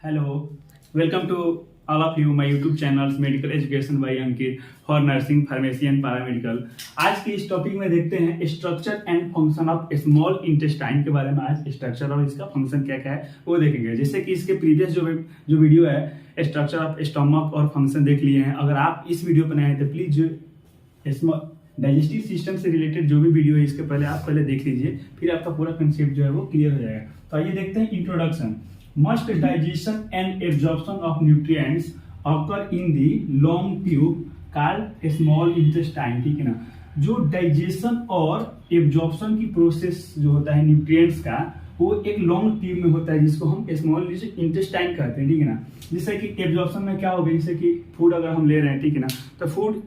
Hello, welcome to all of you my YouTube channels medical education by Ankit for nursing pharmacy and paramedical. आज के इस topic में देखते हैं structure and function of small intestine के बारे में। आज स्ट्रक्चर और इसका फंक्शन क्या क्या है वो देखेंगे। जैसे कि इसके प्रीवियस जो वीडियो है स्ट्रक्चर ऑफ स्टमक और फंक्शन देख लिए हैं। अगर आप इस वीडियो पर नए हैं तो प्लीज जो डाइजेस्टिव सिस्टम से रिलेटेड जो भी वीडियो है इसके पहले आप देख लीजिए, फिर आपका पूरा कंसेप्ट जो है वो क्लियर हो जाएगा। तो आइए देखते हैं introduction. Must digestion and absorption of nutrients occur in the long tube called small intestine। ठीक है ना, जो डाइजेशन और एब्जॉर्प्शन की प्रोसेस जो होता है न्यूट्रिएंट्स का वो एक लॉन्ग ट्यूब में होता है जिसको हम स्मॉल इंटेस्टाइन कहते हैं। ठीक है ना, जैसे कि एब्जॉर्प्शन में क्या होगा, जैसे कि फूड अगर हम ले रहे हैं, ठीक है ना, तो फूड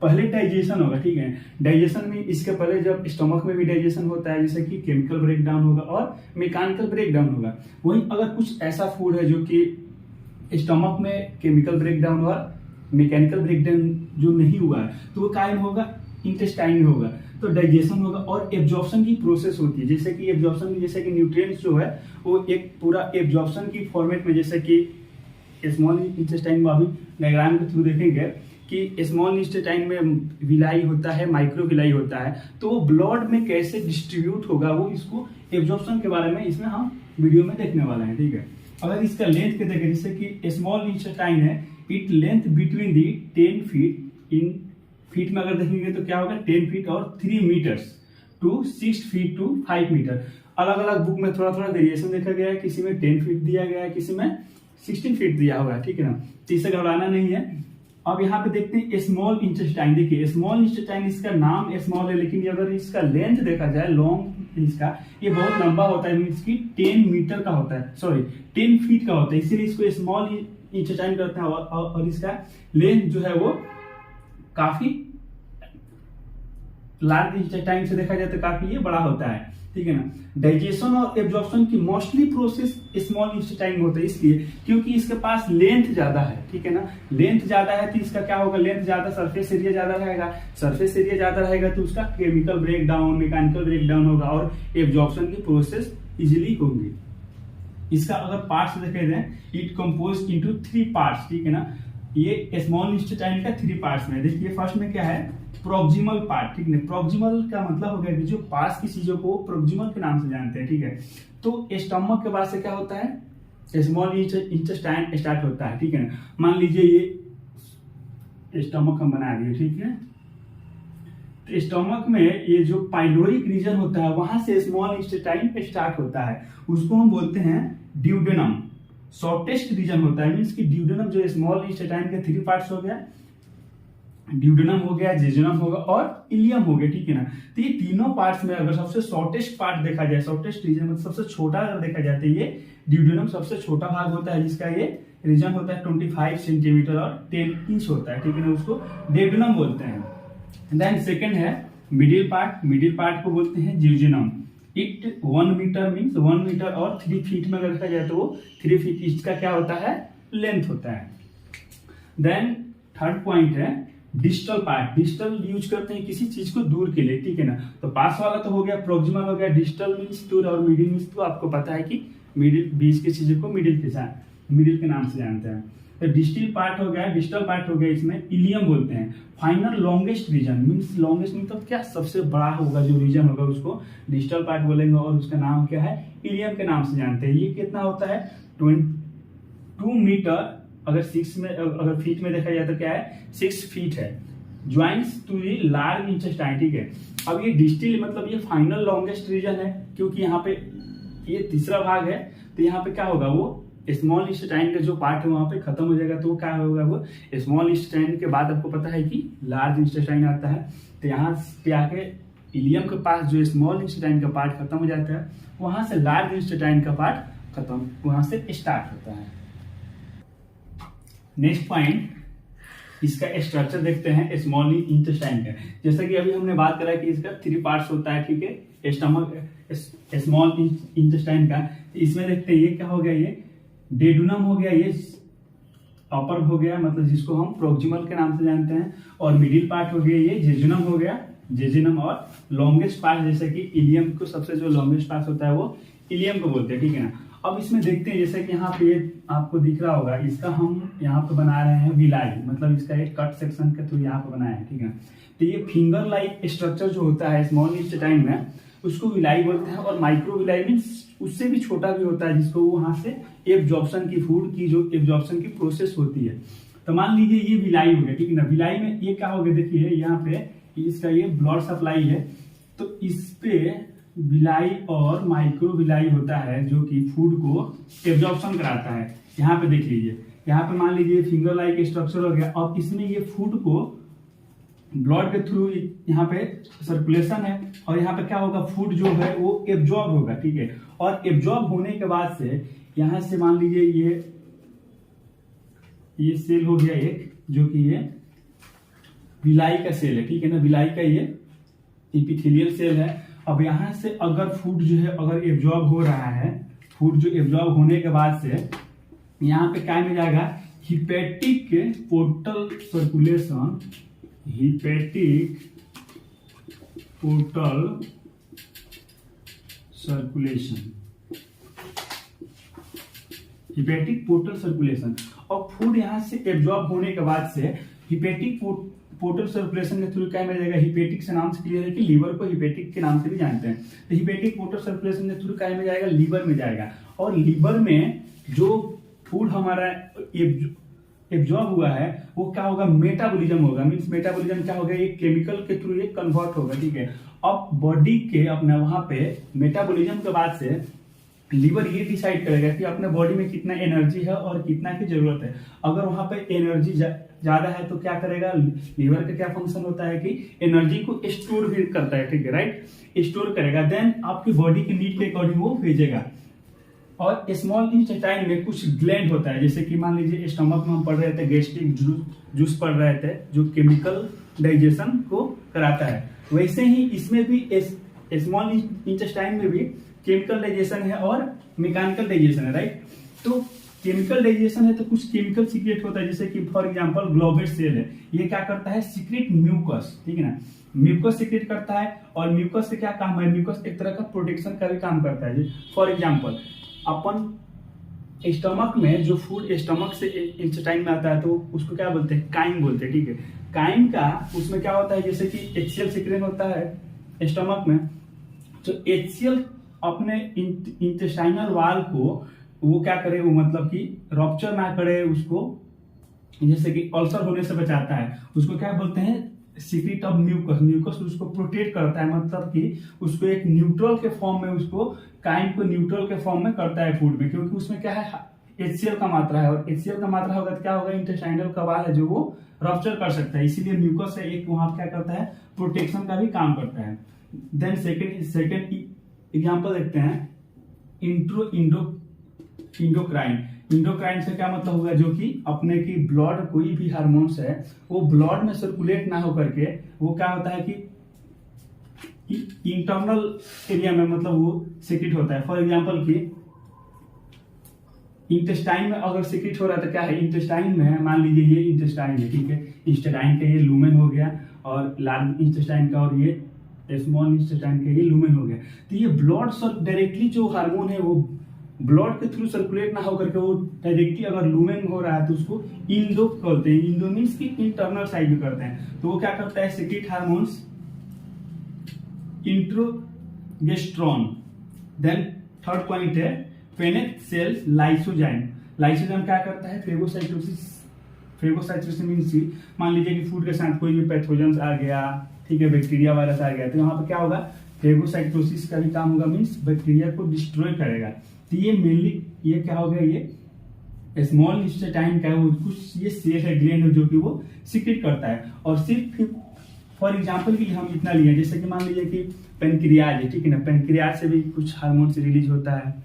पहले डाइजेशन होगा। ठीक है, डाइजेशन में इसके पहले जब स्टमक में भी डाइजेशन होता है जैसे कि केमिकल ब्रेक डाउन होगा और मैकेनिकल ब्रेक डाउन होगा। वहीं अगर कुछ ऐसा फूड है जो कि स्टमक में केमिकल ब्रेक डाउन और मैकेनिकल ब्रेक डाउन जो नहीं हुआ है तो वो कायम होगा इंटेस्टाइन में होगा। तो डाइजेशन होगा और एब्जॉर्प्शन की प्रोसेस होती है। जैसे कि एब्जॉर्प्शन में जैसे कि न्यूट्रिएंट्स जो है वो एक पूरा एब्जॉर्प्शन की फॉर्मेट में, जैसे कि स्मॉल इंटेस्टाइन में अभी डायग्राम के थ्रू देखेंगे कि स्मॉल इंटेस्टाइन में विलाई होता है, माइक्रो विलाई होता है, तो वो ब्लड में कैसे डिस्ट्रीब्यूट होगा वो इसको एब्जॉर्प्शन के बारे में इसमें हम वीडियो में देखने वाले हैं। ठीक है, अगर इसका लेंथ के देखें, जैसे कि स्मॉल इंटेस्टाइन है, it length between the 10 feet, in feet में अगर देखेंगे तो क्या होगा 10 फीट और 3 meters to 6 feet to 5 meter. अलग अलग बुक में थोड़ा थोड़ा वेरिएशन देखा गया है, किसी में 10 फीट दिया गया है, किसी में 16 फीट दिया हुआ है। ठीक है ना, तो इससे घबराना नहीं है। अब यहाँ पे देखते हैं स्मॉल इंटेस्टाइन। देखिए स्मॉल इंटेस्टाइन, इसका नाम स्मॉल है लेकिन अगर इसका लेंथ देखा जाए लॉन्ग, इसका ये बहुत लंबा होता है, मीन्स की 10 मीटर का होता है, सॉरी 10 फीट का होता है, इसीलिए इसको स्मॉल इंटेस्टाइन करते हैं। और इसका लेंथ जो है वो काफी लार्ज इंटेस्टाइन से देखा जाए तो काफी ये बड़ा होता है। ठीक है ना, डाइजेशन और एब्जॉर्प्शन की मोस्टली प्रोसेस स्मॉल इंटेस्टाइन में होता है, इसलिए क्योंकि इसके पास लेंथ ज्यादा है। ठीक है ना, लेंथ ज्यादा है तो इसका क्या होगा, लेंथ ज्यादा, सरफेस एरिया ज्यादा रहेगा। सरफेस एरिया ज्यादा रहेगा तो उसका chemical break down, mechanical break down होगा और एब्जॉर्प्शन की प्रोसेस इजिली होगी। इसका अगर पार्ट्स देखे जाए, इट कंपोज इनटू 3 पार्ट्स। ठीक है ना, ये स्मॉल इंटेस्टाइन का 3 पार्ट्स में। देखिए फर्स्ट में क्या है, प्रोक्सिमल पार्ट। ठीक है, प्रोक्सिमल का मतलब हो गया कि जो पास की चीजों को प्रोक्सिमल के नाम से जानते हैं। ठीक है, तो स्टमक के बाद से क्या होता है, स्मॉल इंटेस्टाइन स्टार्ट होता है। ठीक है ना, मान लीजिए ये स्टमक हम बना दिए। ठीक है, तो स्टमक में ये जो पाइलोरिक रीजन होता है वहां से स्मॉल इंटेस्टाइन स्टार्ट होता है, उसको हम बोलते हैं ड्यूडेनम। शॉर्टेस्ट रीजन होता है, मीन्स की ड्यूडेनम जो स्मॉल इंटेस्टाइन के 3 पार्ट्स हो गया, ड्यूडेनम हो गया, जेजुनम होगा और इलियम हो गया। ठीक है ना, तो ये तीनों पार्ट्स में अगर सबसे शॉर्टेस्ट पार्ट देखा जाए, शॉर्टेस्ट रीजन मतलब सबसे छोटा अगर देखा जाए तो ये ड्यूडेनम सबसे छोटा भाग होता है, जिसका ये रीजन होता है 25 सेंटीमीटर और 10 इंच होता है। ठीक है ना, उसको ड्यूडेनम बोलते हैं। देन सेकेंड है मिडिल पार्ट। मिडिल पार्ट को बोलते हैं jejunum. It 1 meter means 1 meter और 3 फीट में अगर देखा जाए तो वो 3 फीट इसका क्या होता है, लेंथ होता है। देन थर्ड पॉइंट है डिस्टल पार्ट। डिस्टल यूज करते हैं किसी चीज को दूर के लिए। ठीक है ना, तो पास वाला तो हो गया, प्रोक्सिमल हो गया, डिस्टल मीन्स दूर और मिडिल मीन्स तो आपको पता है कि मिडिल, बीच की चीजों को मिडिल के नाम से जानते हैं। तो डिस्टल पार्ट हो गया, डिस्टल पार्ट हो गया, इसमें इलियम बोलते हैं। Final longest region means longest मतलब क्या, सबसे बड़ा होगा जो रीजन होगा उसको डिस्टल पार्ट बोलेंगे और उसका नाम क्या है, इलियम के नाम से जानते हैं। ये कितना होता है 2 मीटर, अगर 6 में अगर फीट में देखा जाए तो क्या है 6 फीट है। Joints to the large intestine. ठीक है, अब ये डिस्टल मतलब ये फाइनल लॉन्गेस्ट रीजन है, क्योंकि यहाँ पे ये तीसरा भाग है, तो यहाँ पे क्या होगा, वो स्मॉल इंटेस्टाइन का जो पार्ट है वहां पे खत्म हो जाएगा, तो वो क्या होगा, वो स्मॉल इंटेस्टाइन के बाद आपको पता है कि लार्ज इंटेस्टाइन आता है। तो यहाँ पे आके इलियम के पास जो स्मॉल इंटेस्टाइन का पार्ट खत्म हो जाता है, वहां से लार्ज इंटेस्टाइन का पार्ट खत्म, वहां से स्टार्ट होता है। नेक्स्ट पॉइंट, इसका स्ट्रक्चर देखते हैं स्मॉल इंटेस्टाइन का। जैसा कि अभी हमने बात करा कि इसका 3 पार्ट्स होता है। ठीक है, स्टमक स्मॉल इंटेस्टाइन का, इसमें देखते हैं ये क्या हो गया, ये डेडुनम हो गया, ये अपर हो गया मतलब जिसको हम प्रोक्सिमल के नाम से जानते हैं, और मिडिल पार्ट हो गया ये जेजुनम हो गया, जेजुनम, और लॉन्गेस्ट पार्ट जैसे कि इलियम को सबसे जो लॉन्गेस्ट पार्ट होता है वो इलियम को बोलते हैं। ठीक है ना, अब इसमें देखते हैं, जैसे कि यहाँ पे आपको दिख रहा होगा, इसका हम यहाँ पे बना रहे हैं विलाई, मतलब इसका एक कट सेक्शन के थ्रू यहाँ पे बनाया है, ठीक है। तो ये फिंगर लाइक स्ट्रक्चर जो होता है स्मॉल इंटेस्टाइन में, उसको विलाई बोलते हैं। और माइक्रो विलाई मीन्स उससे भी छोटा भी होता है, जिसको वहां से एब्जॉर्प्शन की, फूड की जो एब्जॉर्प्शन की प्रोसेस होती है। तो मान लीजिए ये विलाई हो गया, ठीक है ना। विलाई में ये क्या हो गया, देखिए यहाँ पे इसका ये ब्लड सप्लाई है, तो इस पे विलाई और माइक्रो विलाई होता है जो कि फूड को एब्जॉर्प्शन कराता है। यहाँ पे देख लीजिए, यहाँ पे मान लीजिए फिंगर लाइक स्ट्रक्चर हो गया, और इसमें ये फूड को ब्लड के थ्रू यहाँ पे सर्कुलेशन है, और यहाँ पे क्या होगा, फूड जो है वो एब्जॉर्ब होगा, ठीक है। और एब्जॉर्ब होने के बाद से यहाँ से मान लीजिए ये सेल हो गया एक, जो कि ये विलाई का सेल है, ठीक है ना। विलाई का ये एपिथेलियल सेल है। अब यहाँ से अगर फूड जो है अगर एब्जॉर्ब हो रहा है, फूड जो एब्जॉर्ब होने के बाद से यहाँ पे क्या में जाएगा, hepatic portal circulation, hepatic portal circulation, hepatic portal circulation. और फूड यहाँ से एब्जॉर्ब होने के बाद से हिपेटिक पोर्टल सर्कुलेशन के थ्रू क्या मिल जाएगा, हिपेटिक से नाम से क्लियर है कि लीवर को हिपेटिक के नाम से भी जानते हैं। तो हिपेटिक पोर्टल सर्कुलेशन के थ्रू क्या में जाएगा, लीवर में जाएगा। और लीवर में जो फूड हमारा एब्जॉर्ब हुआ है वो क्या होगा, मेटाबॉलिज्म होगा। मींस मेटाबॉलिज्म क्या होगा, एक केमिकल के थ्रू ये कन्वर्ट होगा, ठीक है। अब बॉडी के अपने वहां पे मेटाबॉलिज्म के बाद से लीवर ये डिसाइड करेगा कि अपने बॉडी में कितना एनर्जी है और कितना की जरूरत है। अगर वहां पे एनर्जी ज्यादा है तो क्या करेगा, लीवर का क्या फंक्शन होता है कि एनर्जी को स्टोर भी करता है, ठीक है, राइट, स्टोर करेगा। देन आपकी बॉडी की नीड के अकॉर्डिंग वो भेजेगा। और स्मॉल इंटेस्टाइन में कुछ ग्लैंड होता है, जैसे कि मान लीजिए स्टमक में हम पढ़ रहे थे गैस्ट्रिक जूस पढ़ रहे थे, जो केमिकल डाइजेशन को कराता है। वैसे ही इसमें भी स्मॉल इंटेस्टाइन में भी केमिकल डाइजेशन है और मैकेनिकल डाइजेशन है, राइट। तो केमिकल डाइजेशन है तो कुछ केमिकल सीक्रेट होता है, जैसे कि फॉर एग्जांपल ग्लोबेट सेल है, ये क्या करता है, सीक्रेट म्यूकस, ठीक है ना, म्यूकस सीक्रेट करता है। और म्यूकस से क्या काम है, म्यूकस एक तरह का प्रोटेक्शन का भी काम करता है। फॉर एग्जांपल अपन स्टमक में जो फूड स्टमक से इंटेस्टाइन में आता है तो उसको क्या बोलते हैं, काइम बोलते हैं, ठीक है। काइम का उसमें क्या होता है, जैसे कि HCl सीक्रेट होता है स्टमक में, तो HCl अपने इंटेस्टाइनल वाल को वो क्या करे, वो मतलब कि रप्चर ना करे, उसको जैसे कि अल्सर होने से बचाता है। उसको क्या बोलते हैं, सीक्रेट ऑफ म्यूकस। म्यूकस उसको प्रोटेक्ट करता है, मतलब कि उसको एक न्यूट्रल के फॉर्म में, उसको काइम को न्यूट्रल के फॉर्म में करता है फूड में, क्योंकि उसमें क्या है, HCl का मात्रा है। और HCl का मात्रा होगा तो क्या होगा, इंटेस्टाइनल का वाल है जो वो रप्चर कर सकता है, इसीलिए म्यूकस से एक वहां क्या करता है, प्रोटेक्शन का भी काम करता है। देन सेकेंड एग्जाम्पल देखते हैं, इंडोक्राइन। इंडोक्राइन से क्या मतलब होगा, जो कि अपने की ब्लड, कोई भी हार्मोन्स है वो ब्लड में सर्कुलेट ना होकर के वो क्या होता है कि इंटरनल एरिया में, मतलब वो सीक्रेट होता है। फॉर एग्जांपल कि इंटेस्टाइन में अगर सीक्रेट हो रहा है तो क्या है, इंटेस्टाइन में मान लीजिए ये इंटेस्टाइन है, ठीक है, इंटेस्टाइन का ये लूमेन हो गया, और लार्ज इंटेस्टाइन का और ये स्मॉल इंटेस्टाइन का ये लूमेन हो गया। तो ये ब्लड डायरेक्टली जो हार्मोन है वो ब्लड के थ्रू सर्कुलेट ना होकर के वो डायरेक्टली अगर लूमेन हो रहा है तो उसको इंडो करते हैं। इंडो मीन्स की इंटरनल साइड में करते हैं, तो वो क्या करता है, secrete hormones enterogastrone. Then third point है पेनेट सेल लाइसोजाइम। लाइसोजाइम क्या करता है, फेगोसाइटोसिस। फेगोसाइटोसिस मीन्स की मान लीजिए कि फूड के साथ कोई भी पैथोजन आ गया, ठीक है, बैक्टीरिया वायरस आ गया, तो यहाँ पे क्या होगा, फेगोसाइटोसिस का भी काम होगा, मीन्स बैक्टीरिया को डिस्ट्रॉय करेगा। तो ये मेनली ये क्या हो गया, ये स्मॉल इंटेस्टाइन का है, कुछ ये सेल है, ग्लैंड है, जो कि वो सीक्रेट करता है। और सिर्फ फॉर एग्जांपल के लिए हम इतना लिए, जैसे कि मान लीजिए कि पेनक्रियाज है, ठीक है ना, पेनक्रियाज से भी कुछ हार्मोन से रिलीज होता है।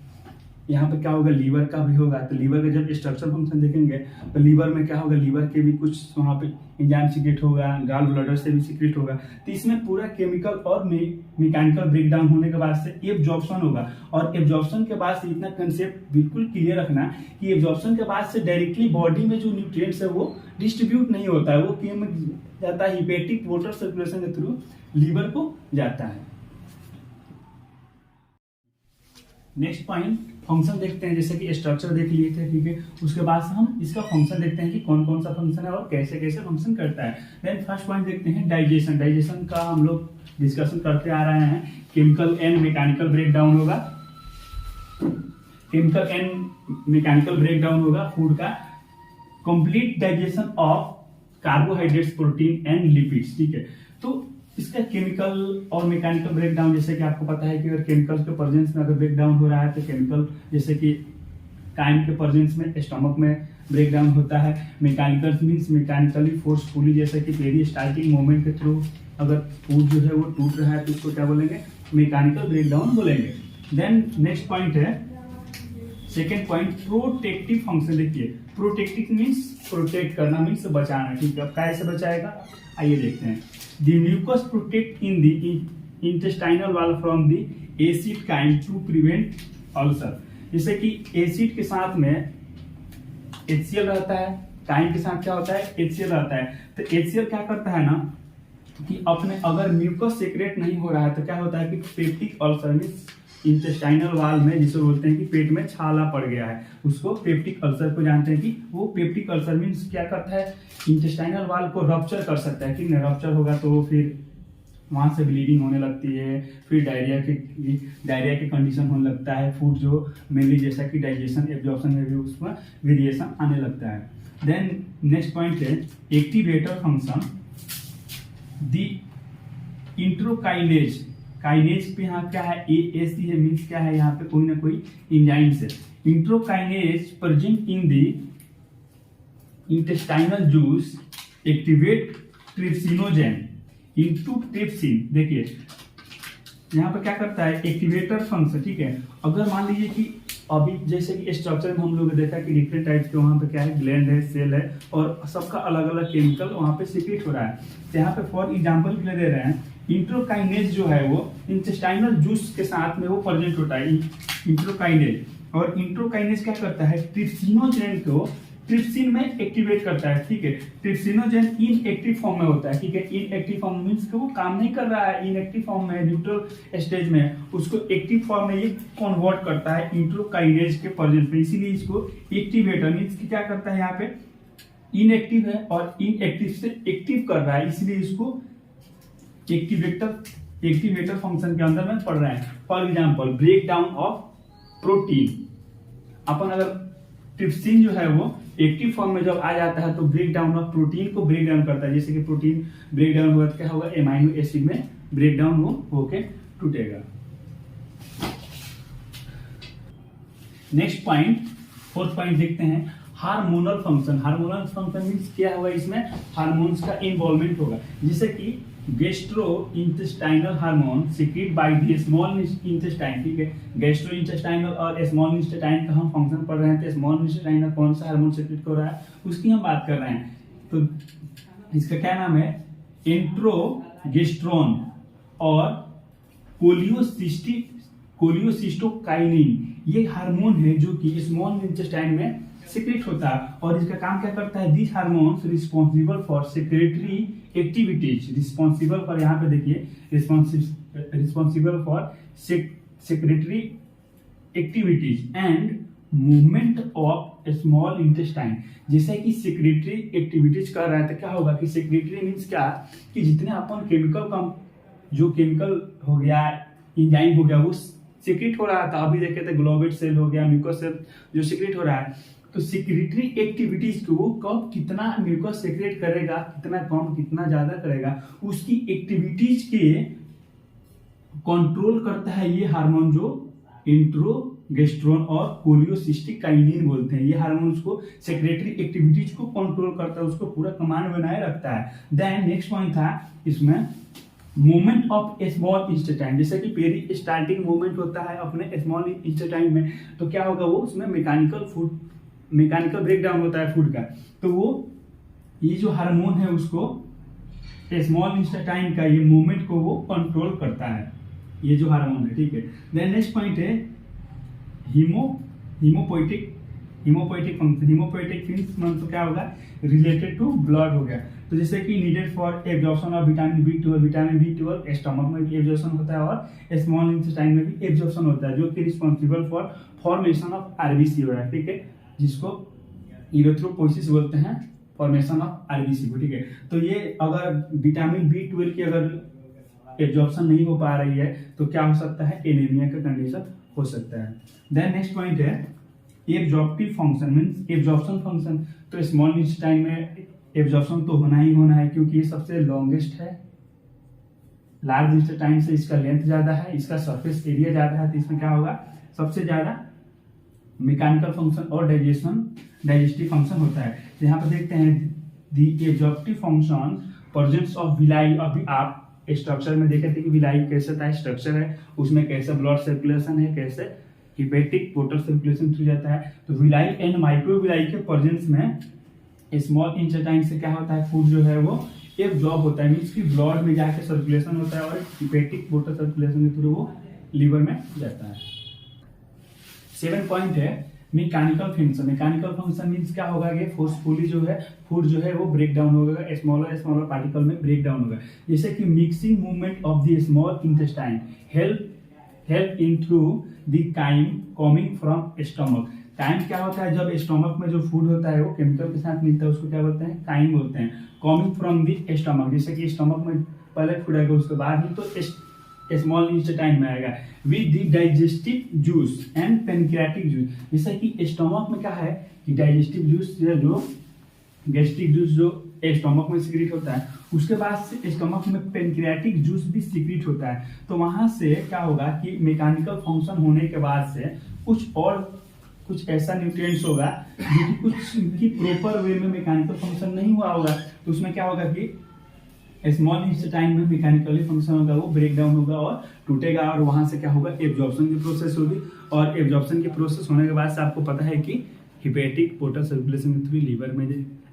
यहाँ पे क्या होगा, लीवर का भी होगा। तो लीवर का जब स्ट्रक्चर फंक्शन देखेंगे तो लीवर में क्या होगा, लीवर के भी कुछ वहाँ पे एंजाइम सीक्रेट होगा, गाल ब्लडर से भी सीक्रेट होगा। तो इसमें पूरा केमिकल और मैकेनिकल ब्रेकडाउन होने के बाद से एब्जॉर्प्शन होगा। और एब्जॉर्प्शन के बाद से इतना कंसेप्ट बिल्कुल क्लियर रखना कि एब्जॉर्प्शन के बाद से डायरेक्टली बॉडी में जो न्यूट्रिएंट्स है वो डिस्ट्रीब्यूट नहीं होता है, वो जाता है हिपेटिक पोर्टल सर्कुलेशन के थ्रू लीवर को जाता है। नेक्स्ट पॉइंट फंक्शन देखते हैं, जैसे कि स्ट्रक्चर देख लिए थे, ठीक है। उसके बाद हम इसका फंक्शन देखते हैं कि कौन कौन सा फंक्शन है और कैसे कैसे फंक्शन करता है। देन फर्स्ट पॉइंट देखते हैं डाइजेशन। डाइजेशन का हम लोग डिस्कशन करते आ रहे हैं। केमिकल एंड मैकेनिकल ब्रेकडाउन होगा, केमिकल एंड मैकेनिकल ब्रेकडाउन होगा फूड का। Complete digestion of carbohydrates, protein and lipids, ठीक है। तो इसका केमिकल और मैकेनिकल ब्रेकडाउन, जैसे कि आपको पता है कि अगर केमिकल्स के प्रेजेंस में अगर ब्रेकडाउन हो रहा है तो केमिकल जैसे कि काइम के प्रेजेंस में स्टमक में ब्रेकडाउन होता है। मैकेनिकल मींस मैकेनिकली फोर्सफुली, जैसे कि पेरिस्टाल्टिक मूवमेंट के थ्रू अगर फूड जो है वो टूट रहा है तो इसको क्या बोलेंगे, मैकेनिकल ब्रेकडाउन बोलेंगे। देन नेक्स्ट पॉइंट है, सेकेंड पॉइंट प्रोटेक्टिव फंक्शन। देखिए प्रोटेक्टिव मीन्स प्रोटेक्ट करना, मीन्स बचाना, ठीक है। अब कैसे बचाएगा आइए देखते हैं। The mucus protect in the intestinal wall from the acid kind to prevent ulcer. जैसे कि एसिड के साथ में HCl रहता है, काइंड के साथ क्या होता है, HCl रहता है। तो HCl क्या करता है ना कि अपने अगर म्यूकस सेक्रेट नहीं हो रहा है तो क्या होता है कि पेप्टिक अल्सर मींस इंटेस्टाइनल वाल में, जिसे बोलते हैं कि पेट में छाला पड़ गया है, उसको पेप्टिक अल्सर को जानते हैं कि वो पेप्टिक अल्सर मींस क्या करता है, इंटेस्टाइनल वाल को रप्चर कर सकता है। ठीक है, रप्चर होगा तो फिर वहां से ब्लीडिंग होने लगती है, फिर डायरिया की कंडीशन होने लगता है। फूड जो मेनली जैसा कि डाइजेशन एब्जॉर्प्शन में भी उसमें वेरिएशन आने लगता है। देन नेक्स्ट पॉइंट है एक्टिवेटर फंक्शन। दी इंट्रोकाइनेज, काइनेज पे यहाँ क्या है, AAC है, मीन्स क्या है यहाँ पे कोई ना कोई एंजाइम से। Enterokinase present in the intestinal juice activate trypsinogen into trypsin. देखिए यहाँ पे क्या करता है, एक्टिवेटर फंक्शन, ठीक है। अगर मान लीजिए कि अभी जैसे कि स्ट्रक्चर में हम लोग ने देखा कि डिफरेंट टाइप्स के वहाँ पे क्या है, ग्लैंड है, सेल है, और सबका अलग अलग केमिकल वहाँ पे सीक्रेट हो रहा है। तो यहाँ पे फॉर एग्जांपल के लिए दे रहे हैं, इंट्रोकाइनेज जो है वो इंटेस्टाइनल जूस के साथ में वो प्रेजेंट होता है, इंट्रोकाइनेज। और इंट्रोकाइनेज क्या करता है, ट्रिप्सिनोजेन को ट्रिप्सिन में एक्टिवेट करता है, ठीक है। ट्रिप्सिनोजेन इनएक्टिव फॉर्म में होता है, ठीक है। इनएक्टिव फॉर्म मींस कि वो काम नहीं कर रहा है, इनएक्टिव फॉर्म में, न्यूट्रल स्टेज में, उसको एक्टिव फॉर्म में ये कन्वर्ट करता है इंट्रोकाइनेज के प्रेजेंस में। इसीलिए इसको एक्टिवेटर मींस कि क्या करता है, यहाँ पे इनएक्टिव है और इनएक्टिव से एक्टिव कर रहा है, इसलिए इसको एक्टिवेटर फंक्शन के अंदर में पढ़ रहे हैं। For example break down of protein, अपन अगर ट्रिप्सिन जो है वो एक्टिव फॉर्म में जब आ जाता है तो ब्रेक डाउन ऑफ प्रोटीन को ब्रेक डाउन करता है। जैसे कि प्रोटीन ब्रेक डाउन हुआ तो क्या होगा, एमाइनो एसिड में ब्रेक डाउन होके टूटेगा। नेक्स्ट पॉइंट, फोर्थ पॉइंट देखते हैं, hormonal function. Hormonal function means क्या होगा, इसमें हार्मोन्स का इन्वॉल्वमेंट होगा, जिससे कि gastro intestinal hormone secrete by the small intestine, ठीक है। गैस्ट्रो इंटेस्टाइनल और स्मॉल इंटेस्टाइन का हम फंक्शन पढ़ रहे हैं, तो स्मॉल इंटेस्टाइन में कौन सा हार्मोन सीक्रेट हो रहा है उसकी हम बात कर रहे हैं। तो इसका क्या नाम है, एंट्रोगेस्ट्रोन और कोलियोसिस्टोकाइनिन। ये हार्मोन है जो कि स्मॉल इंटेस्टाइन में सीक्रेट होता है, और इसका काम क्या करता है, this hormones responsible for secretary activities. Responsible for, यहाँ पे देखिए, responsible for secretary activities and movement of small intestine. जैसे कि सेक्रेटरी एक्टिविटीज कर रहा है तो क्या होगा कि सेक्रेटरी मीन्स क्या, कि जितने अपन केमिकल का जो केमिकल हो गया, एंजाइम हो गया, वो सीक्रेट हो रहा था। अभी देखे थे ग्लोबेट सेल हो गया, म्यूकस सेल जो सीक्रेट हो रहा है। तो सेक्रेटरी एक्टिविटीज को कब कितना म्यूकस सेक्रेट करेगा, कितना कम कितना ज्यादा करेगा, उसकी एक्टिविटीज के कंट्रोल करता है ये हार्मोन जो इंट्रोगेस्ट्रोन और कोलियोसिस्टोकाइनिन बोलते हैं। ये हार्मोन्स को सेक्रेटरी एक्टिविटीज को कंट्रोल करता है, उसको पूरा कमांड बनाए रखता है। देन नेक्स्ट पॉइंट था इसमें मूवमेंट ऑफ स्मॉल इंटेस्टाइन। जैसे कि पेरिस्टाल्टिक मूवमेंट होता है अपने स्मॉल इंटेस्टाइन में, तो क्या होगा, वो उसमें मैकेनिकल ब्रेकडाउन होता है फूड का। तो वो ये जो हार्मोन है उसको स्मॉल इंटेस्टाइन का ये मूवमेंट को वो कंट्रोल करता है, ये जो हार्मोन है, ठीक है। देन नेक्स्ट पॉइंट है haemopoietic haemopoietic function, haemopoietic means तो क्या होगा, रिलेटेड टू ब्लड हो गया। तो जैसे कि needed for absorption of vitamin B12, vitamin B12 stomach में भी एब्जॉर्प्शन होता है और स्मॉल इंटेस्टाइन में भी एब्जॉर्प्शन होता है, जो कि responsible for formation of RBC हो रहा है, ठीक है, जिसको इरिथ्रोपोइसिस बोलते हैं, फॉर्मेशन ऑफ आरबीसी को, ठीक है। तो ये अगर विटामिन B12 की अगर एब्जॉर्प्शन नहीं हो पा रही है तो क्या हो सकता है, एनीमिया का कंडीशन हो सकता है। देन नेक्स्ट पॉइंट है absorptive function means absorption function. तो स्मॉल इंटेस्टाइन में एब्जॉर्प्शन तो होना ही होना है क्योंकि ये सबसे लॉन्गेस्ट है, लार्ज इंटेस्टाइन से इसका लेंथ ज्यादा है, इसका सरफेस एरिया ज्यादा है, तो इसमें क्या होगा, सबसे ज्यादा मैकेनिकल फंक्शन और डाइजेस्टिव फंक्शन होता है। यहाँ पर देखते हैं the absorptive function presence of villi. अभी आप स्ट्रक्चर में देखे थे कि विलाई कैसे था, स्ट्रक्चर है उसमें कैसे ब्लड सर्कुलेशन है, कैसे हिपेटिक पोर्टल सर्कुलेशन थ्रू जाता है। तो विलाई एंड माइक्रोविलाई के प्रेजेंस में स्मॉल इंटेस्टाइन से क्या होता है, फूड जो है वो एब्जॉर्ब होता है, मीन्स कि ब्लड में जाके सर्कुलेशन होता है और हिपेटिक पोर्टल सर्कुलेशन के थ्रू वो लीवर में जाता है। 7 पॉइंट है mechanical function. Mechanical function means क्या होगा कि फोर्सफुली जो है फूड जो है वो ब्रेक डाउन होगा, स्मॉलर पार्टिकल में ब्रेक डाउन होगा। जैसे कि mixing movement of the small intestine help in through the chyme coming from stomach. Chyme क्या होता है, जब स्टमक में जो फूड होता है वो केमिकल के साथ मिलता है, उसको क्या बोलते हैं, काइम बोलते हैं। कमिंग फ्रॉम द स्टमक, जैसे कि स्टमक में पहले फूड आएगा उसके बाद ही तो स्मॉल इंटेस्टाइन में आएगा with the digestive juice and pancreatic juice. जैसे कि स्टमक में क्या है कि डाइजेस्टिव जूस जो गैस्ट्रिक जूस जो स्टमक में सीक्रेट होता है, उसके बाद से स्टमक में पेनक्रियाटिक जूस भी सीक्रेट होता है। तो वहां से क्या होगा कि मैकेनिकल फंक्शन होने के बाद से कुछ ऐसा न्यूट्रिएंट्स होगा जो कि कुछ की प्रॉपर वे में मैकेनिकल फंक्शन नहीं हुआ होगा, तो उसमें क्या होगा कि स्मॉल इंटेस्टाइन में मैकेनिकली फंक्शन होगा, वो ब्रेक डाउन होगा और टूटेगा और वहां से क्या होगा, एब्जॉर्प्शन की प्रोसेस होगी। और एब्जॉर्प्शन की प्रोसेस होने के बाद से आपको पता है कि हिपेटिक पोर्टल सर्कुलेशन के थ्रू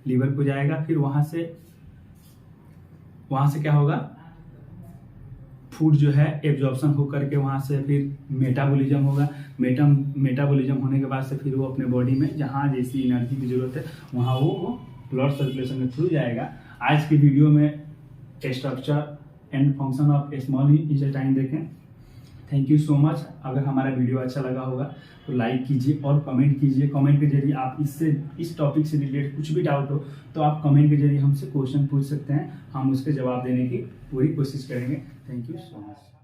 लीवर को जाएगा, फिर वहां से क्या होगा, फूड जो है एब्जॉर्प्शन होकर के वहां से फिर मेटाबॉलिज्म होगा। मेटाबॉलिज्म होने के बाद से फिर वो अपने बॉडी में जहां जैसी एनर्जी की जरूरत है वहां वो ब्लड सर्कुलेशन के थ्रू जाएगा। आज की वीडियो में structure and function of small intestine देखें। Thank you so much. अगर हमारा वीडियो अच्छा लगा होगा तो लाइक कीजिए और कमेंट कीजिए। कमेंट के जरिए आप इस टॉपिक से रिलेटेड कुछ भी डाउट हो तो आप कमेंट के जरिए हमसे क्वेश्चन पूछ सकते हैं, हम उसके जवाब देने की पूरी कोशिश करेंगे। Thank you so much.